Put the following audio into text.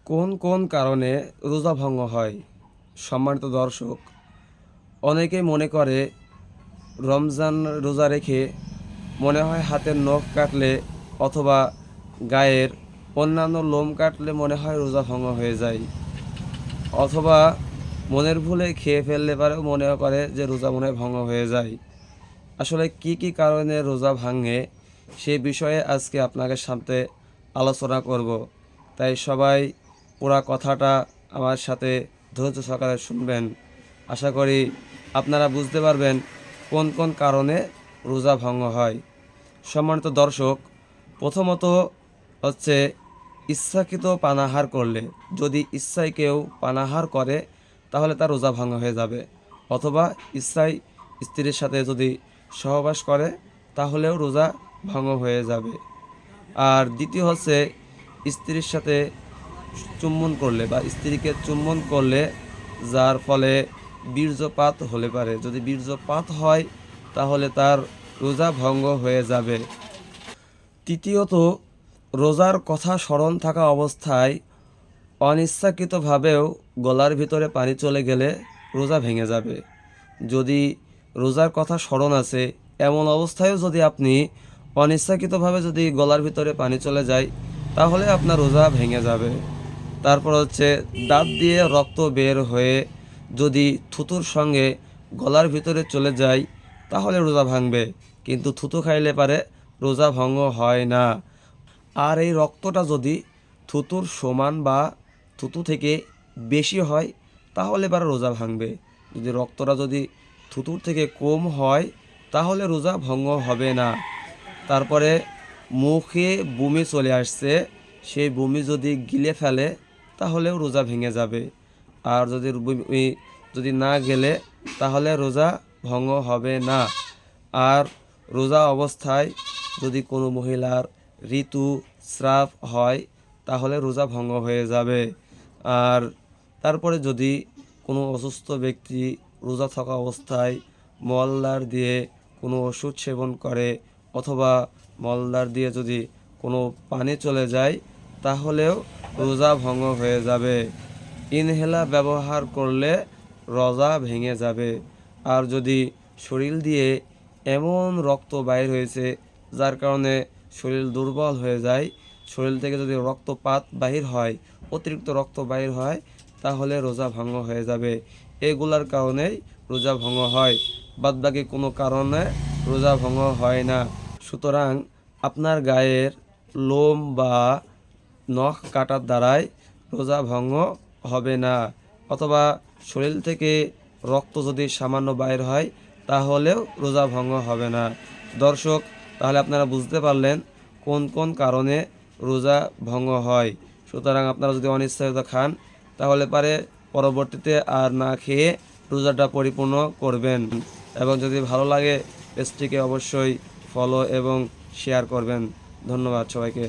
কোন কোন কারণে রোজা ভঙ্গ হয়? সম্মানিত দর্শক, অনেকেই মনে করে রমজান রোজা রেখে মনে হয় হাতের নখ কাটলে অথবা গায়ের অন্যান্য লোম কাটলে মনে হয় রোজা ভঙ্গ হয়ে যায়, অথবা মনের ভুলে খেয়ে ফেললে পারেও মনে করে যে রোজা মনে হয় ভঙ্গ হয়ে যায়। আসলে কি কি কারণে রোজা ভাঙে সে বিষয়ে আজকে আপনাদের সাথে আলোচনা করব। তাই সবাই পুরা কথাটা আমার সাথে ধৈর্য সহকারে শুনবেন। আশা করি আপনারা বুঝতে পারবেন কোন কোন কারণে রোজা ভঙ্গ হয়। সম্মানিত দর্শক, প্রথমত হচ্ছে ইচ্ছাকৃত পানাহার করলে, যদি ইচ্ছায় কেউ পানাহার করে তাহলে তার রোজা ভঙ্গ হয়ে যাবে, অথবা ইচ্ছায় স্ত্রীর সাথে যদি সহবাস করে তাহলেও রোজা ভঙ্গ হয়ে যাবে। আর দ্বিতীয় হচ্ছে স্ত্রীর সাথে চুম্বন করলে বা স্ত্রীকে চুম্বন করলে যার ফলে বীর্যপাত হলে পারে, যদি বীর্যপাত হয় তাহলে তার রোজা ভঙ্গ হয়ে যাবে। তৃতীয়ত, রোজার কথা স্মরণ থাকা অবস্থায় অনিচ্ছাকৃতভাবেও গলার ভিতরে পানি চলে গেলে রোজা ভেঙে যাবে। যদি রোজার কথা স্মরণ আছে এমন অবস্থায়ও যদি আপনি অনিচ্ছাকৃতভাবে যদি গলার ভিতরে পানি চলে যায় তাহলে আপনার রোজা ভেঙে যাবে। তারপর হচ্ছে দাঁত দিয়ে রক্ত বের হয়ে যদি থুতুর সঙ্গে গলার ভিতরে চলে যায় তাহলে রোজা ভাঙবে, কিন্তু থুতু খাইলে পারে রোজা ভঙ্গ হয় না। আর এই রক্তটা যদি থুতুর সমান বা থুতু থেকে বেশি হয় তাহলে এবার রোজা ভাঙবে। যদি রক্তটা যদি থুতুর থেকে কম হয় তাহলে রোজা ভঙ্গ হবে না। তারপরে মুখে বমি চলে আসছে, সেই বমি যদি গিলে ফেলে তাহলেও রোজা ভেঙে যাবে। আর যদি না গেলে তাহলে রোজা ভঙ্গ হবে না। আর রোজা অবস্থায় যদি কোনো মহিলার ঋতুস্রাব হয় তাহলে রোজা ভঙ্গ হয়ে যাবে। আর তারপরে যদি কোনো অসুস্থ ব্যক্তি রোজা থাকা অবস্থায় মলদ্বার দিয়ে কোনো ওষুধ সেবন করে অথবা মলদ্বার দিয়ে যদি কোনো পানি চলে যায় তাহলেও রোজা ভঙ্গ হয়ে যাবে। ইনহেলার ব্যবহার করলে রোজা ভেঙে যাবে। আর যদি শরীর দিয়ে এমন রক্ত বাইর হয়েছে যার কারণে শরীর দুর্বল হয়ে যায়, শরীর থেকে যদি রক্তপাত বাহির হয়, অতিরিক্ত রক্ত বাহির হয় তাহলে রোজা ভঙ্গ হয়ে যাবে। এগুলার কারণেই রোজা ভঙ্গ হয়, বাদবাকি কোনো কারণে রোজা ভঙ্গ হয় না। সুতরাং আপনার গায়ের লোম বা নখ কাটার দ্বারাই রোজা ভঙ্গ হবে না, অথবা শরীর থেকে রক্ত যদি সামান্য বাইর হয় তাহলেও রোজা ভঙ্গ হবে না। দর্শক, তাহলে আপনারা বুঝতে পারলেন কোন কোন কারণে রোজা ভঙ্গ হয়। সুতরাং আপনারা যদি অনিচ্ছাকৃত খান তাহলে পারে পরবর্তীতে আর না খেয়ে রোজাটা পরিপূর্ণ করবেন। এবং যদি ভালো লাগে পেজটিকে অবশ্যই ফলো এবং শেয়ার করবেন। ধন্যবাদ সবাইকে।